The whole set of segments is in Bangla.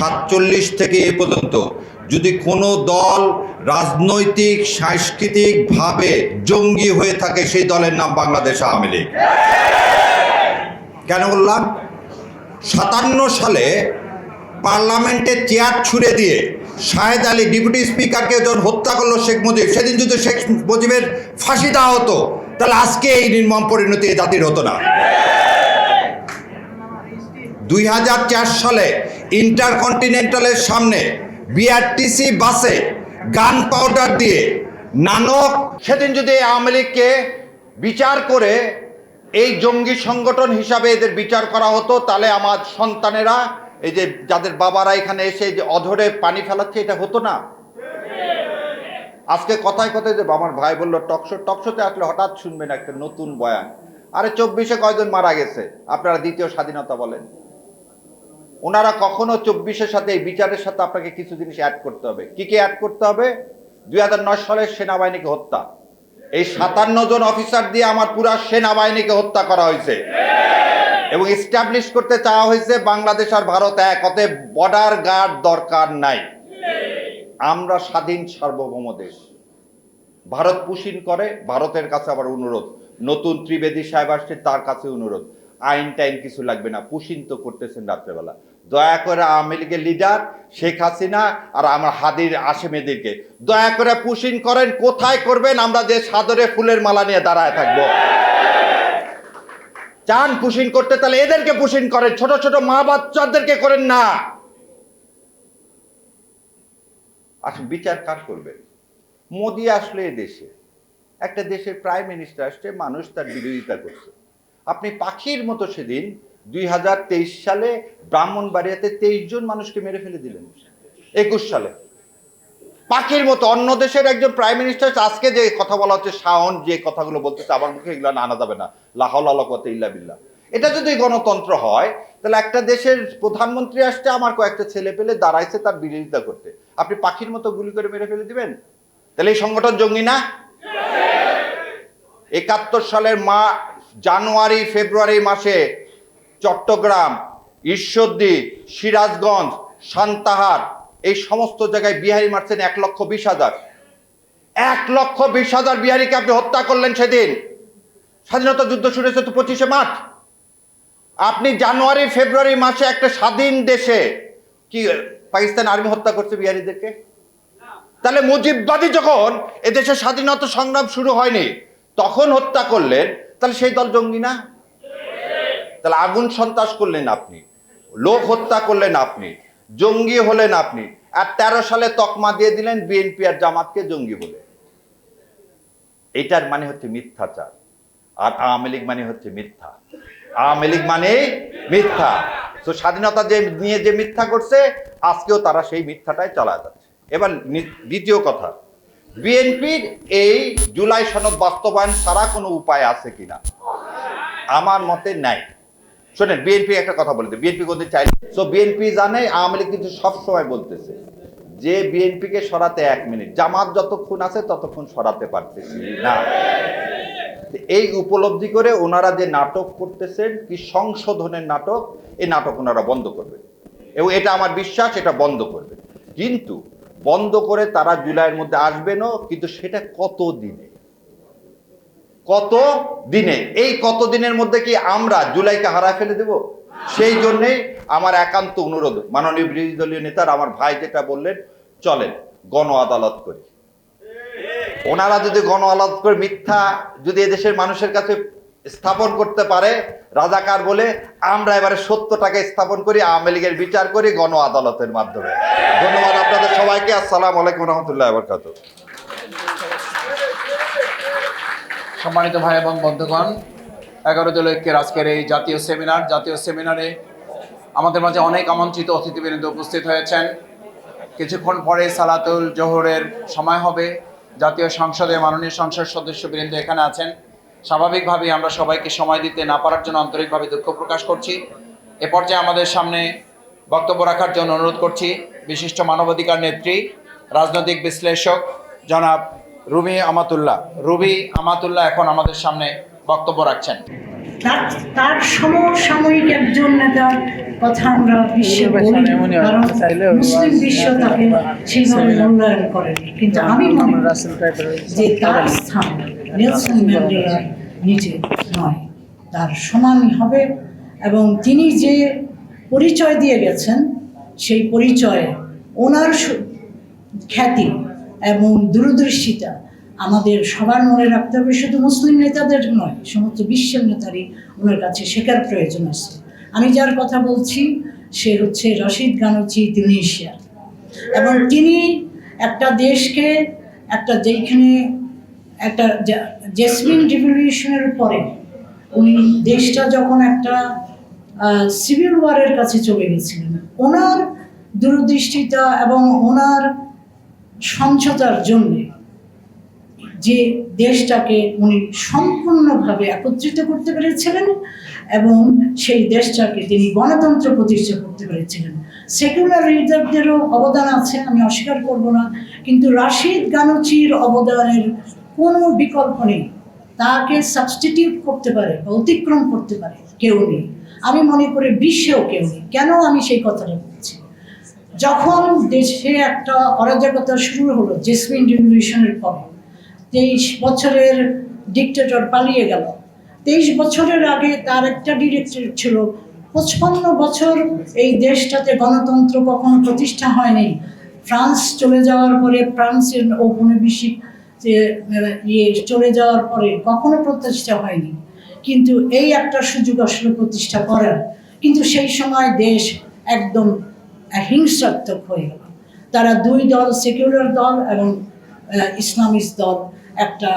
47 থেকে এ পর্যন্ত যদি কোনো দল রাজনৈতিক সাংস্কৃতিকভাবে জঙ্গি হয়ে থাকে সেই দলের নাম বাংলাদেশ আওয়ামী লীগ। কেন বললাম? 57 সালে পার্লামেন্টে চেয়ার ছুড়ে দিয়ে শাহেদ আলী ডেপুটি স্পিকারকে যখন হত্যা করলো শেখ মুজিব, সেদিন যদি শেখ মুজিবের ফাঁসি দেওয়া হতো তাহলে আজকে এই নির্মম পরিণতি এই জাতির হতো না। 2004 সালে ইন্টারকন্টিনেন্টালের সামনে বিআরটিসি বাসে গান পাউডার দিয়ে নানক, সেদিন যদি আওয়ামী লীগকে বিচার করে এই জঙ্গি সংগঠন হিসাবে এদের বিচার করা হতো, তাহলে আমার সন্তানেরা, এই যে যাদের বাবারা এখানে এসে যে অধরে পানি ফেলাচ্ছে, এটা হতো না। আজকে কথায় কথায় যে আমার ভাই বললো টকশোতে আসলে হঠাৎ শুনবেন একটা নতুন বয়ান, আরে 24-এ কয়জন মারা গেছে, আপনারা দ্বিতীয় স্বাধীনতা বলেন। ওনারা কখনো 24-এর সাথে এই বিচারের সাথে আপনাকে কিছু জিনিস অ্যাড করতে হবে। কি কি অ্যাড করতে হবে? 2009 সালের সেনাবাহিনীকে হত্যা, এই 57 জন অফিসার দিয়ে আমার পুরা সেনাবাহিনীকে হত্যা করা হয়েছে এবং এস্টাবলিশ করতে চাওয়া হয়েছে বাংলাদেশ আর ভারত এক, অতএব বর্ডার গার্ড দরকার নাই, আমরা স্বাধীন সার্বভৌম দেশ। ভারত পুশিন করে, ভারতের কাছে আবার অনুরোধ, নতুন ত্রিবেদী সাহেব আসছে, তার কাছে অনুরোধ, আইন টাইন কিছু লাগবে না, পুশিন তো করতেছেন রাত্রেবেলা, দয়া করে আওয়ামী লীগের লিডার শেখ হাসিনা আর আমার হাদির আশেমেদেরকে দয়া করে পুশিন করেন। কোথায় করবেন? আমরা যে সাদরে ফুলের মালা নিয়ে দাঁড়ায় থাকবো। চান পুশিন করতে, তাহলে এদেরকে পুশিন করেন, ছোট ছোট মা বাচ্চাদেরকে করেন না। আসলে বিচার কার করবেন? মোদি আসলে দেশে, একটা দেশের প্রাইম মিনিস্টার আসছে, মানুষ তার বিরোধিতা করছে। আপনি পাখির মতো সেদিন 2023 সালে ব্রাহ্মণবাড়িয়াতে 23 জন মানুষকে মেরে ফেলে দিলেন। 21 সালে পাখির মতো অন্য দেশের একজন প্রাইম মিনিস্টার, আজকে যে কথা বলা হচ্ছে, শাওন যে কথাগুলো বলতেছে, আমার মুখে এগুলো আনা যাবে না, লা হাওলা ওয়ালা কুওয়াতা ইল্লা বিল্লাহ। এটা যদি গণতন্ত্র হয়, তাহলে একটা দেশের প্রধানমন্ত্রী আসছে, আমার কয়েকটা ছেলে পেলে দাঁড়াইছে তার বিরোধিতা করতে, আপনি পাখির মতো গুলি করে মেরে ফেলে দিবেন? তাহলে এই সংগঠন জঙ্গি না? 71 সালের জানুয়ারি ফেব্রুয়ারি মাসে চট্টগ্রাম, ঈশ্বরদী, সিরাজগঞ্জ, সান্তাহার, এই সমস্ত জায়গায় বিহারি মারছেন 1,20,000। 1,20,000 বিহারিকে আপনি হত্যা করলেন সেদিন। স্বাধীনতা যুদ্ধ শুরু হয়েছে তো 25শে মার্চ। আপনি জানুয়ারি ফেব্রুয়ারি মাসে একটা স্বাধীন দেশে কি পাকিস্তান আর্মি হত্যা করছে বিহারিদেরকে? তাহলে মুজিববাদী যখন এদেশে স্বাধীনতা সংগ্রাম শুরু হয়নি তখন হত্যা করলেন, তাহলে সেই দল জঙ্গি না? তাহলে আগুন সন্ত্রাস করলেন আপনি, লোক হত্যা করলেন আপনি, জঙ্গি হলেন আপনি, আর 13 সালে তকমা দিয়ে দিলেন বিএনপি আর জামাতকে জঙ্গি বলে। এটার মানে হচ্ছে মিথ্যাচার, আর আওয়ামী লীগ মানে হচ্ছে মিথ্যা। আওয়ামী লীগ মানে মিথ্যা। তো স্বাধীনতা যে নিয়ে যে মিথ্যা করছে, আজকেও তারা সেই মিথ্যাটাই চালায় যাচ্ছে। এবার দ্বিতীয় কথা, বিএনপির এই জুলাই সনদ বাস্তবায়ন ছাড়া কোনো উপায় আছে কিনা? আমার মতে নাই। শোনেন, বিএনপি একটা কথা বলতে, বিএনপি করতে চাইলে, তো বিএনপি জানে, আওয়ামী লীগ কিন্তু সবসময় বলতেছে যে বিএনপিকে সরাতে 1 মিনিট, জামাত যতক্ষণ আছে ততক্ষণ সরাতে পারতেছি না। এই উপলব্ধি করে ওনারা যে নাটক করতেছেন, কি সংশোধনের নাটক, এই নাটক ওনারা বন্ধ করবে এবং এটা আমার বিশ্বাস, এটা বন্ধ করবে। কিন্তু বন্ধ করে তারা জুলাইয়ের মধ্যে আসবেনও, কিন্তু সেটা কত দিনে, এই কত দিনের মধ্যে কি আমরা জুলাইকে হারায় ফেলে দেব? সেই জন্যেই আমার একান্ত অনুরোধ, মাননীয় বিরোধী দলীয় নেতার আমার ভাই যেটা বললেন, চলেন গণ আদালত করি। ওনারা যদি গণ আদালত করে মিথ্যা যদি এদেশের মানুষের কাছে স্থাপন করতে পারে রাজাকার বলে, আমরা এবারে সত্যটাকে স্থাপন করি, আওয়ামী লীগের বিচার করি গণ আদালতের মাধ্যমে। ধন্যবাদ আপনাদের সবাইকে। আসসালামু আলাইকুম রহমতুল্লাহ বরকাতুহ। সম্মানিত ভাই এবং বন্ধুগণ, 11 দলীয় ঐক্যের আজকের এই জাতীয় সেমিনারে আমাদের মাঝে অনেক আমন্ত্রিত অতিথিবৃন্দ উপস্থিত হয়েছেন। কিছুক্ষণ পরে সালাতুল জোহরের সময় হবে। জাতীয় সংসদের মাননীয় সংসদ সদস্যবৃন্দ এখানে আছেন। স্বাভাবিকভাবেই আমরা সবাইকে সময় দিতে না পারার জন্য আন্তরিকভাবে দুঃখ প্রকাশ করছি। এ পর্যায়ে আমাদের সামনে বক্তব্য রাখার জন্য অনুরোধ করছি বিশিষ্ট মানবাধিকার নেত্রী, রাজনৈতিক বিশ্লেষক জনাব রুবি আমাতুল্লাহ এখন আমাদের সামনে বক্তব্য রাখছেন। তার তার সমসাময়িক একজন নেতার কথা আমরা বিশ্বে বলি, কারণ মুসলিম বিশ্ব তাকে সেইভাবে মূল্যায়ন করেনি। কিন্তু আমি মনে করি যে তার স্থান নেলসন ম্যান্ডেলার নিচে নয়, তার সমানই হবে। এবং তিনি যে পরিচয় দিয়ে গেছেন, সেই পরিচয়ে ওনার খ্যাতি এবং দূরদৃষ্টিতা আমাদের সবার মনে রাখতে হবে। শুধু মুসলিম নেতাদের নয়, সমস্ত বিশ্বের নেতারই ওনার কাছে শেখার প্রয়োজন আছে। আমি যার কথা বলছি সে হচ্ছে রশিদ গানুচি, তিউনিসিয়ার। এবং তিনি একটা দেশকে যেখানে একটা জেসমিন রিভলিউশনের পরে উনি দেশটা যখন একটা সিভিল ওয়ারের কাছে চলে গেছিলেন, ওনার দূরদৃষ্টিতা এবং ওনার সমঝোতার জন্যে যে দেশটাকে উনি সম্পূর্ণভাবে একত্রিত করতে পেরেছিলেন এবং সেই দেশটাকে তিনি গণতন্ত্র প্রতিষ্ঠা করতে পেরেছিলেন। সেকুলার লিডারদেরও অবদান আছে, আমি অস্বীকার করব না, কিন্তু রাশিদ গানুচির অবদানের কোনো বিকল্প নেই। তাকে সাবস্টিটিউট করতে পারে বা অতিক্রম করতে পারে কেউ নেই। আমি মনে করি বিশ্বেও কেউ নেই। কেন আমি সেই কথাটা বলছি? যখন দেশে একটা অরাজকতা শুরু হলো জেসমিন রিভলিউশনের পরে, 23 বছরের ডিক্টেটর পালিয়ে গেল। 23 বছরের আগে তার একটা ডিরেক্টরেট ছিল। 55 বছর এই দেশটাতে গণতন্ত্র কখনো প্রতিষ্ঠা হয়নি। ফ্রান্স চলে যাওয়ার পরে, ফ্রান্সের ঔপনিবেশিক চলে যাওয়ার পরে কখনো প্রতিষ্ঠা হয়নি। কিন্তু এই একটা সুযোগ আসলে প্রতিষ্ঠা করার, কিন্তু সেই সময় দেশ একদম হিংসাত্মক হয়ে গেল। তারা দুই দল, সেকুলার দল এবং ইসলামিস্ট দল, একটা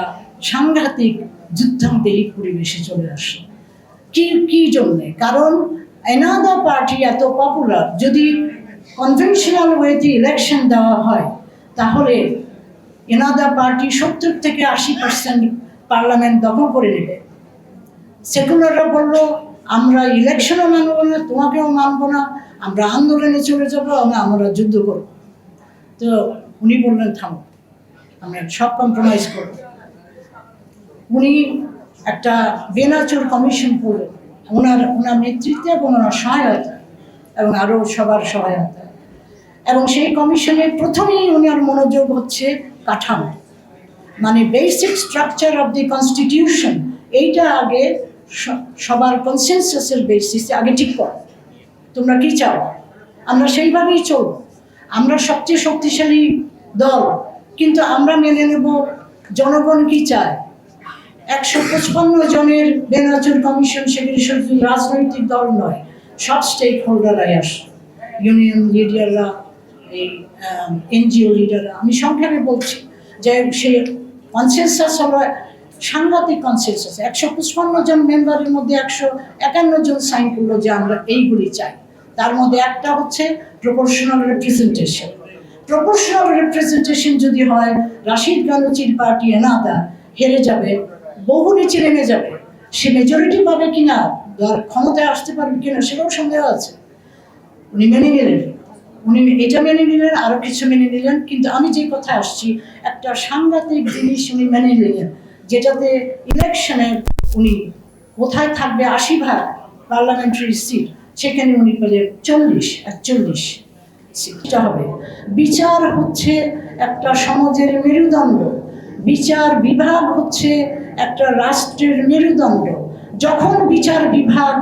সাংঘাতিক যুদ্ধান্তেই পরিবেশে চলে আসলো। কি জন্যে? কারণ এনাদা পার্টি এত পপুলার, যদি কনভেনশনাল ওয়েতে ইলেকশন দেওয়া হয় তাহলে এনাদা পার্টি 70 থেকে 80% পার্লামেন্ট দখল করে নেবে। সেকুলাররা বলল আমরা ইলেকশনও মানব না, তোমাকেও মানব না, আমরা আন্দোলনে চলে যাবো, আমরা যুদ্ধ করব। তো উনি বললেন থামো, আমরা সব কম্প্রোমাইজ করব। উনি একটা বেনাচুর কমিশন করলেন ওনার নেতৃত্বে এবং ওনার সহায়তা এবং আরও সবার সহায়তা। এবং সেই কমিশনের প্রথমেই ওনার মনোযোগ হচ্ছে কাঠামো, মানে basic structure of the constitution. এইটা আগে সবার কনসেনসাসের বেসিসে আগে ঠিক করো, তোমরা কি চাও, আমরা সেইভাবেই চলব। আমরা সবচেয়ে শক্তিশালী দল, কিন্তু আমরা মেনে নেব জনগণ কি চায়। 155 জনের বেনাচুর কমিশন, সেগুলি শুধু রাজনৈতিক দল নয়, সব স্টেক হোল্ডাররাই আসে, ইউনিয়ন লিডাররা, এই এনজিও লিডাররা। আমি সংক্ষেপে বলছি যে সে কনসেনসাস হলো সাংঘাতিক কনসেনসাস। 155 জন মেম্বারের মধ্যে 151 জন সাইন করলো যে আমরা এইগুলি চাই। তার মধ্যে একটা হচ্ছে প্রপোর্শনাল রিপ্রেজেন্টেশন। প্রপোর্শনাল রিপ্রেজেন্টেশন যদি হয়, রাশিদ গানুচির পার্টি এনাদা হেরে যাবে, বহু নিচে নেমে যাবে। সে মেজরিটি পাবে কিনা, ক্ষমতায় আসতে পারবে কিনা, সেটাও সন্দেহ আছে। উনি মেনে নিলেন, উনি এটা মেনে নিলেন, আরও কিছু মেনে নিলেন। কিন্তু আমি যে কথা আসছি, একটা সাংঘাতিক জিনিস উনি মেনে নিলেন, যেটাতে ইলেকশনে উনি কোথায় থাকবে 80% পার্লামেন্টারি সিট, সেখানে উনি পেলেন 41 সিটটা হবে। বিচার হচ্ছে একটা সমাজের মেরুদণ্ড, বিচার বিভাগ হচ্ছে একটা রাষ্ট্রের মেরুদণ্ড। যখন বিচার বিভাগ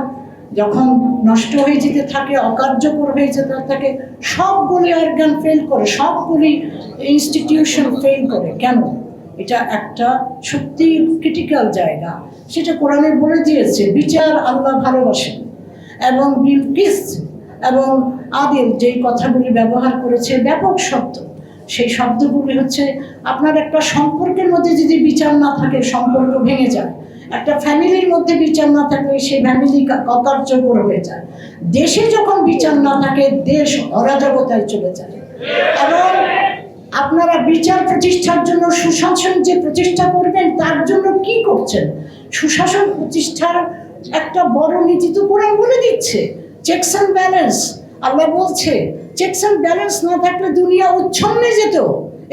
যখন নষ্ট হয়ে যেতে থাকে, অকার্যকর হয়ে যেতে থাকে, সবগুলি অর্গান ফেল করে, সবগুলি ইনস্টিটিউশন ফেল করে। কেন? এটা একটা সত্যি ক্রিটিক্যাল জায়গা। সেটা কোরআনে বলে দিয়েছে, বিচার আল্লাহ ভালোবাসেন। এবং বিলকিস এবং আদিল যেই কথাগুলি ব্যবহার করেছে, ব্যাপক শব্দ, সেই শব্দগুলি হচ্ছে আপনার একটা সম্পর্কের মধ্যে যদি বিচার না থাকে, সম্পর্ক ভেঙে যায়। একটা ফ্যামিলির মধ্যে বিচার না থাকলে সেই ফ্যামিলি অকার্যকর হয়ে যায়। দেশে যখন বিচার না থাকে, দেশ অরাজকতায় চলে যায়। এবং আপনারা বিচার প্রতিষ্ঠার জন্য সুশাসন যে প্রতিষ্ঠা করবেন, তার জন্য কি করছেন? সুশাসন প্রতিষ্ঠার একটা বড় নীতি তো কোরআন বলে দিচ্ছে, চেকস অ্যান্ড ব্যালেন্স। আল্লাহ বলছে চেকস অ্যান্ড ব্যালেন্স না থাকলে দুনিয়া উচ্ছন্নে যেত।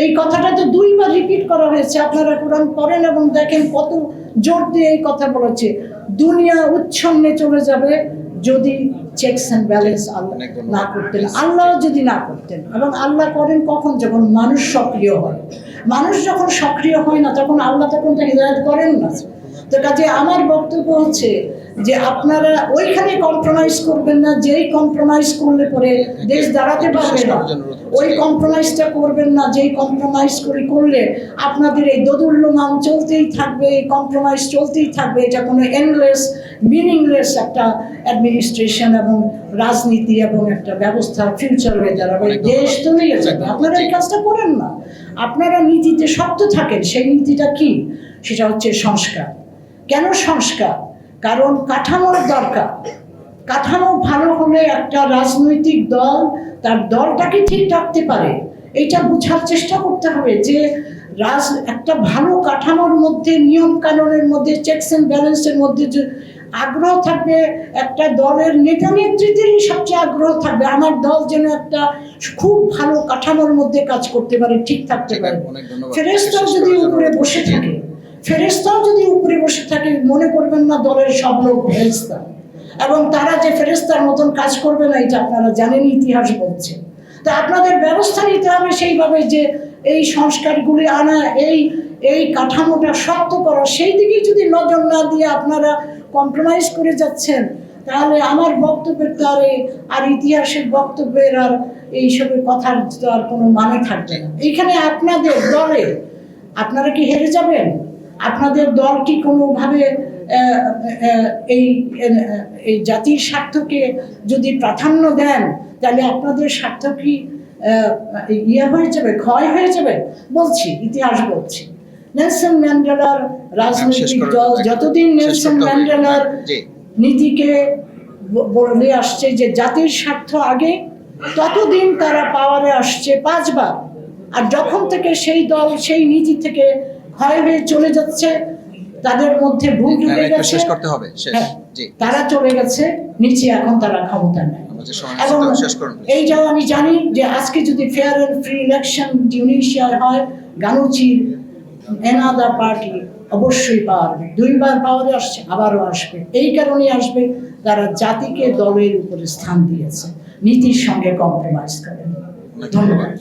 এই কথাটা তো 2বার রিপিট করা হয়েছে। আপনারা কোরআন পড়েন এবং দেখেন কত জোর দিয়ে এই কথা বলেছে। দুনিয়া উচ্ছন্নে চলে যাবে যদি চেকস অ্যান্ড ব্যালেন্স আল্লাহ না করতেন, আল্লাহ যদি না করতেন। এবং আল্লাহ করেন কখন? যখন মানুষ সক্রিয় হয়। মানুষ যখন সক্রিয় হয় না তখন আল্লাহ তখন তো হিদায়াত করেন না। তো কাজে আমার বক্তব্য হচ্ছে যে আপনারা ওইখানে কম্প্রোমাইজ করবেন না, যেই কম্প্রোমাইজ করলে পরে দেশ দাঁড়াতে পারবে না। ওই কম্প্রোমাইজটা করবেন না, যেই কম্প্রোমাইজ করলে আপনাদের এই দোদুল্যমান চলতেই থাকবে, এই কম্প্রোমাইজ চলতেই থাকবে। এটা কোনো এন্ডলেস মিনিংলেস একটা অ্যাডমিনিস্ট্রেশন এবং রাজনীতি এবং একটা ব্যবস্থা ফিউচার হয়ে দাঁড়াবে, দেশ তলিয়ে যাবে। আপনারা এই কাজটা করেন না, আপনারা নীতিতে শক্ত থাকেন। সেই নীতিটা কি? সেটা হচ্ছে সংস্কার। কেন সংস্কার? কারণ কাঠামোর দরকার। কাঠামো ভালো হলে একটা রাজনৈতিক দল তার দলটাকে ঠিক রাখতে পারে। এটা বোঝার চেষ্টা করতে হবে যে একটা ভালো কাঠামোর মধ্যে, নিয়ম কানুনের মধ্যে, চেকস অ্যান্ড ব্যালেন্সের মধ্যে যে আগ্রহ থাকবে, একটা দলের নেতা নেত্রীদেরই সবচেয়ে আগ্রহ থাকবে আমার দল যেন একটা খুব ভালো কাঠামোর মধ্যে কাজ করতে পারে, ঠিক থাকতে পারে। ফেরেশতাও যদি উপরে বসে থাকে, মনে করবেন না দলের সব লোক ফেরেশতা, এবং তারা যে ফেরেশতার মতন কাজ করবে না এটা আপনারা জানেন, ইতিহাস বলছে। তো আপনাদের ব্যবস্থা নিতে হবে সেইভাবে যে এই সংস্কারগুলি আনা, এই কাঠামোটা শক্ত করা, সেই দিকেই যদি নজর না দিয়ে আপনারা কম্প্রোমাইজ করে যাচ্ছেন তাহলে আমার বক্তব্যের তো আর ইতিহাসের বক্তব্যের আর এইসবের কথার তো আর কোনো মানে থাকবে না। এইখানে আপনাদের দলে আপনারা কি হেরে যাবেন? আপনাদের দল কি কোনোভাবে এই জাতির স্বার্থকে যদি প্রাধান্য দেন তাহলে আপনাদের স্বার্থ কি হয়ে যাবে, ক্ষয় হয়ে যাবে? বলছি, ইতিহাস বলছি। নেলসন ম্যান্ডেলার রাজনৈতিক দল যতদিন নেলসন ম্যান্ডেলার নীতিকে বলে আসছে যে জাতির স্বার্থ আগে, ততদিন তারা পাওয়ারে আসছে 5 বার। আর যখন থেকে সেই দল সেই নীতি থেকে ক্ষয় হয়ে চলে যাচ্ছে, তাদের মধ্যে ভুল ঢুকে গেছে, তারা চলে গেছে নিচে, এখন তারা ক্ষমতা নেয়। এবং এইটাও আমি জানি যে আজকে যদি ফেয়ার অ্যান্ড ফ্রি ইলেকশন টিউনিশিয়ায় হয়, গানুচির এনাদার পার্টি অবশ্যই পাওয়ার 2 বার পাওয়ারে আসছে, আবারও আসবে। এই কারণেই আসবে তারা জাতিকে দলের উপরে স্থান দিয়েছে, নীতির সঙ্গে কম্প্রোমাইজ করে। ধন্যবাদ।